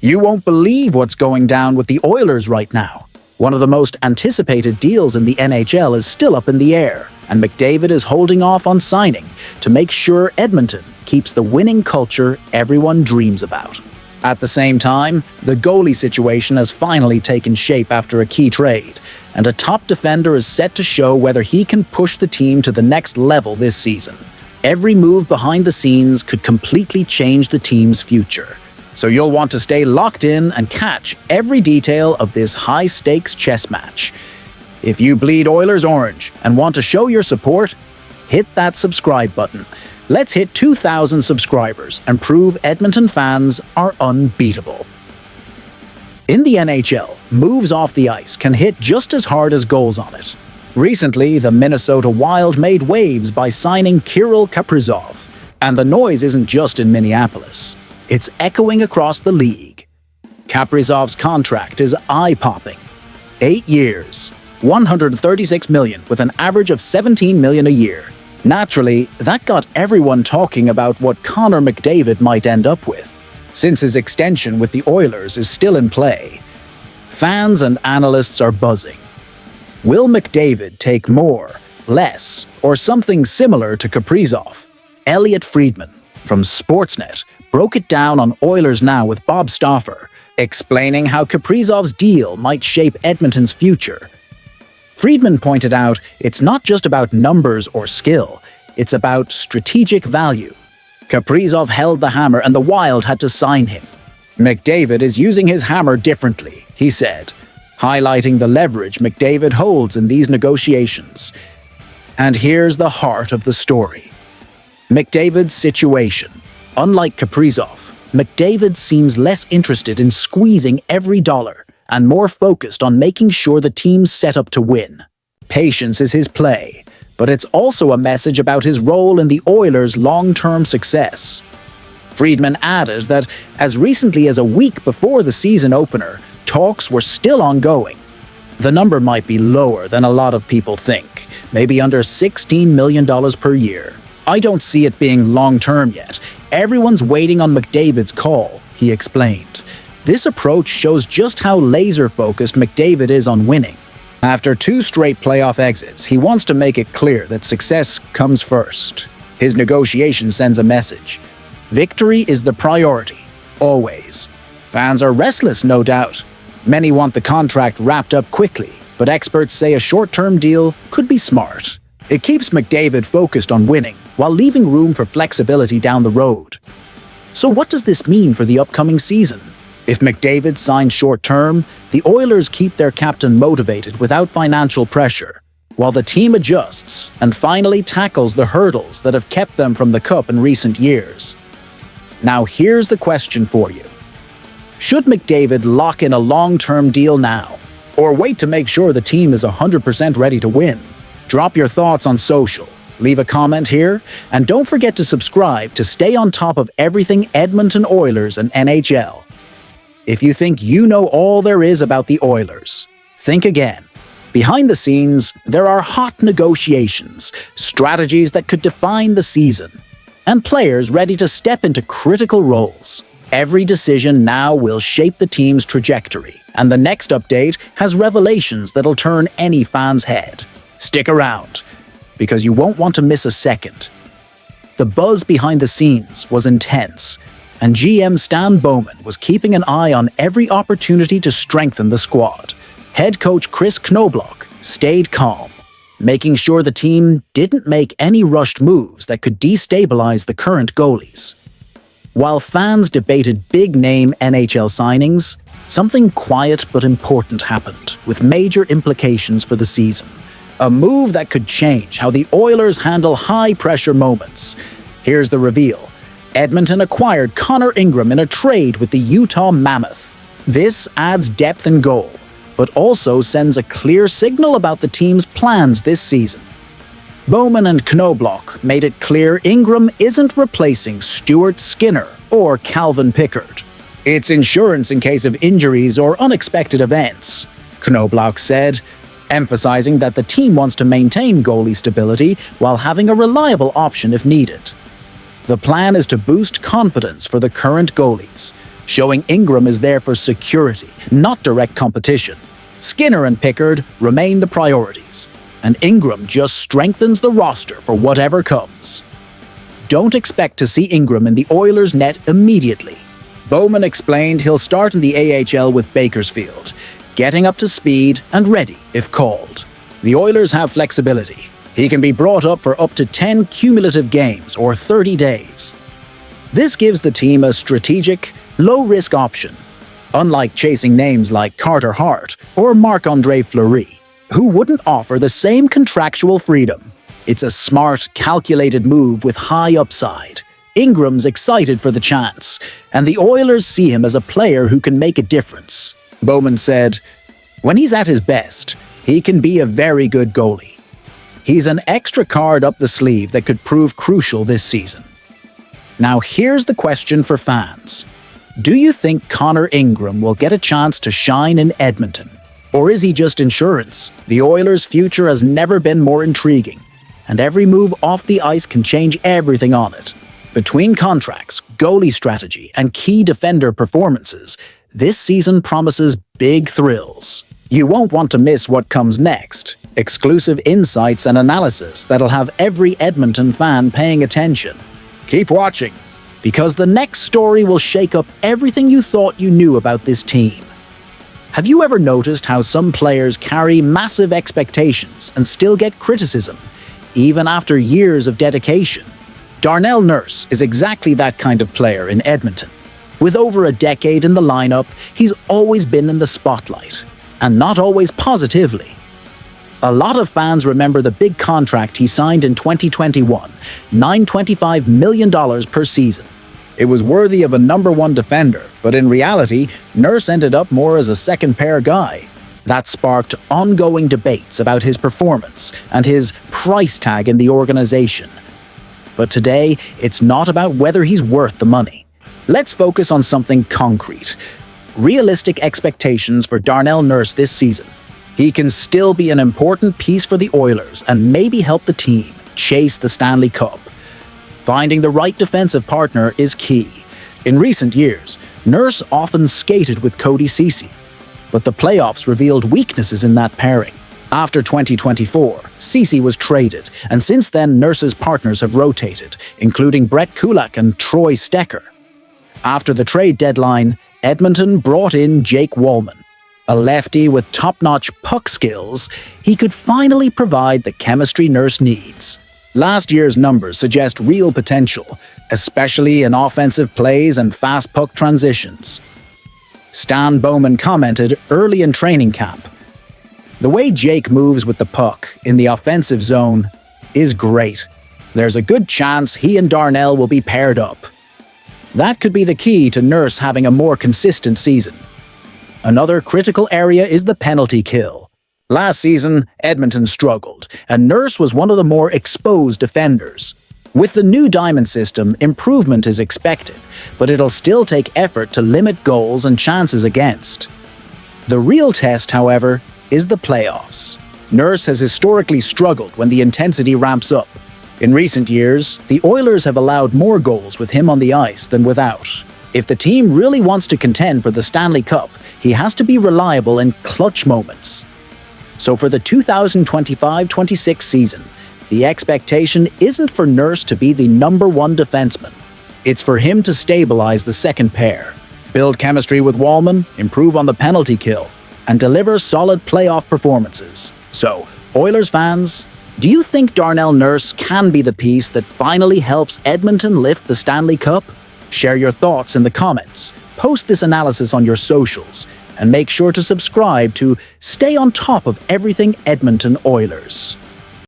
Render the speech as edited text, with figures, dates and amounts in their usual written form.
You won't believe what's going down with the Oilers right now. One of the most anticipated deals in the NHL is still up in the air, and McDavid is holding off on signing to make sure Edmonton keeps the winning culture everyone dreams about. At the same time, the goalie situation has finally taken shape after a key trade, and a top defender is set to show whether he can push the team to the next level this season. Every move behind the scenes could completely change the team's future, so you'll want to stay locked in and catch every detail of this high-stakes chess match. If you bleed Oilers orange and want to show your support, hit that subscribe button. Let's hit 2,000 subscribers and prove Edmonton fans are unbeatable. In the NHL, moves off the ice can hit just as hard as goals on it. Recently, the Minnesota Wild made waves by signing Kirill Kaprizov, and the noise isn't just in Minneapolis. It's echoing across the league. Kaprizov's contract is eye-popping. 8 years, $136 million with an average of $17 million a year. Naturally, that got everyone talking about what Connor McDavid might end up with, since his extension with the Oilers is still in play. Fans and analysts are buzzing. Will McDavid take more, less, or something similar to Kaprizov? Elliot Friedman from Sportsnet broke it down on Oilers Now with Bob Stauffer, explaining how Kaprizov's deal might shape Edmonton's future. Friedman pointed out it's not just about numbers or skill, it's about strategic value. Kaprizov held the hammer and the Wild had to sign him. McDavid is using his hammer differently, he said, highlighting the leverage McDavid holds in these negotiations. And here's the heart of the story. McDavid's situation. Unlike Kaprizov, McDavid seems less interested in squeezing every dollar and more focused on making sure the team's set up to win. Patience is his play, but it's also a message about his role in the Oilers' long-term success. Friedman added that as recently as a week before the season opener, talks were still ongoing. The number might be lower than a lot of people think, maybe under $16 million per year. I don't see it being long-term yet. Everyone's waiting on McDavid's call, he explained. This approach shows just how laser-focused McDavid is on winning. After 2 straight playoff exits, he wants to make it clear that success comes first. His negotiation sends a message. Victory is the priority, always. Fans are restless, no doubt. Many want the contract wrapped up quickly, but experts say a short-term deal could be smart. It keeps McDavid focused on winning, while leaving room for flexibility down the road. So what does this mean for the upcoming season? If McDavid signs short-term, the Oilers keep their captain motivated without financial pressure, while the team adjusts and finally tackles the hurdles that have kept them from the Cup in recent years. Now here's the question for you. Should McDavid lock in a long-term deal now, or wait to make sure the team is 100% ready to win? Drop your thoughts on social, leave a comment here, and don't forget to subscribe to stay on top of everything Edmonton Oilers and NHL. If you think you know all there is about the Oilers, think again. Behind the scenes, there are hot negotiations, strategies that could define the season, and players ready to step into critical roles. Every decision now will shape the team's trajectory, and the next update has revelations that'll turn any fan's head. Stick around, because you won't want to miss a second. The buzz behind the scenes was intense, and GM Stan Bowman was keeping an eye on every opportunity to strengthen the squad. Head coach Chris Knoblauch stayed calm, making sure the team didn't make any rushed moves that could destabilize the current goalies. While fans debated big-name NHL signings, something quiet but important happened, with major implications for the season. A move that could change how the Oilers handle high-pressure moments. Here's the reveal. Edmonton acquired Connor Ingram in a trade with the Utah Mammoth. This adds depth in goal, but also sends a clear signal about the team's plans this season. Bowman and Knoblauch made it clear Ingram isn't replacing Stuart Skinner or Calvin Pickard. It's insurance in case of injuries or unexpected events, Knoblauch said, emphasizing that the team wants to maintain goalie stability while having a reliable option if needed. The plan is to boost confidence for the current goalies, showing Ingram is there for security, not direct competition. Skinner and Pickard remain the priorities, and Ingram just strengthens the roster for whatever comes. Don't expect to see Ingram in the Oilers' net immediately. Bowman explained he'll start in the AHL with Bakersfield, getting up to speed and ready if called. The Oilers have flexibility. He can be brought up for up to 10 cumulative games or 30 days. This gives the team a strategic, low-risk option, unlike chasing names like Carter Hart or Marc-Andre Fleury, who wouldn't offer the same contractual freedom. It's a smart, calculated move with high upside. Ingram's excited for the chance, and the Oilers see him as a player who can make a difference. Bowman said, "When he's at his best, he can be a very good goalie. He's an extra card up the sleeve that could prove crucial this season." Now here's the question for fans. Do you think Connor Ingram will get a chance to shine in Edmonton? Or is he just insurance? The Oilers' future has never been more intriguing, and every move off the ice can change everything on it. Between contracts, goalie strategy, and key defender performances, this season promises big thrills. You won't want to miss what comes next. Exclusive insights and analysis that'll have every Edmonton fan paying attention. Keep watching, because the next story will shake up everything you thought you knew about this team. Have you ever noticed how some players carry massive expectations and still get criticism, even after years of dedication? Darnell Nurse is exactly that kind of player in Edmonton. With over a decade in the lineup, he's always been in the spotlight, and not always positively. A lot of fans remember the big contract he signed in 2021, $925 million per season. It was worthy of a #1 defender, but in reality, Nurse ended up more as a second-pair guy. That sparked ongoing debates about his performance and his price tag in the organization. But today, it's not about whether he's worth the money. Let's focus on something concrete. Realistic expectations for Darnell Nurse this season. He can still be an important piece for the Oilers and maybe help the team chase the Stanley Cup. Finding the right defensive partner is key. In recent years, Nurse often skated with Cody Ceci, but the playoffs revealed weaknesses in that pairing. After 2024, Ceci was traded, and since then Nurse's partners have rotated, including Brett Kulak and Troy Stecher. After the trade deadline, Edmonton brought in Jake Wallman. A lefty with top-notch puck skills, he could finally provide the chemistry Nurse needs. Last year's numbers suggest real potential, especially in offensive plays and fast puck transitions. Stan Bowman commented early in training camp, "The way Jake moves with the puck in the offensive zone is great. There's a good chance he and Darnell will be paired up." That could be the key to Nurse having a more consistent season. Another critical area is the penalty kill. Last season, Edmonton struggled, and Nurse was one of the more exposed defenders. With the new diamond system, improvement is expected, but it'll still take effort to limit goals and chances against. The real test, however, is the playoffs. Nurse has historically struggled when the intensity ramps up. In recent years, the Oilers have allowed more goals with him on the ice than without. If the team really wants to contend for the Stanley Cup, he has to be reliable in clutch moments. So for the 2025-26 season, the expectation isn't for Nurse to be the #1 defenseman. It's for him to stabilize the second pair, build chemistry with Wallman, improve on the penalty kill, and deliver solid playoff performances. So, Oilers fans, do you think Darnell Nurse can be the piece that finally helps Edmonton lift the Stanley Cup? Share your thoughts in the comments, post this analysis on your socials, and make sure to subscribe to stay on top of everything Edmonton Oilers.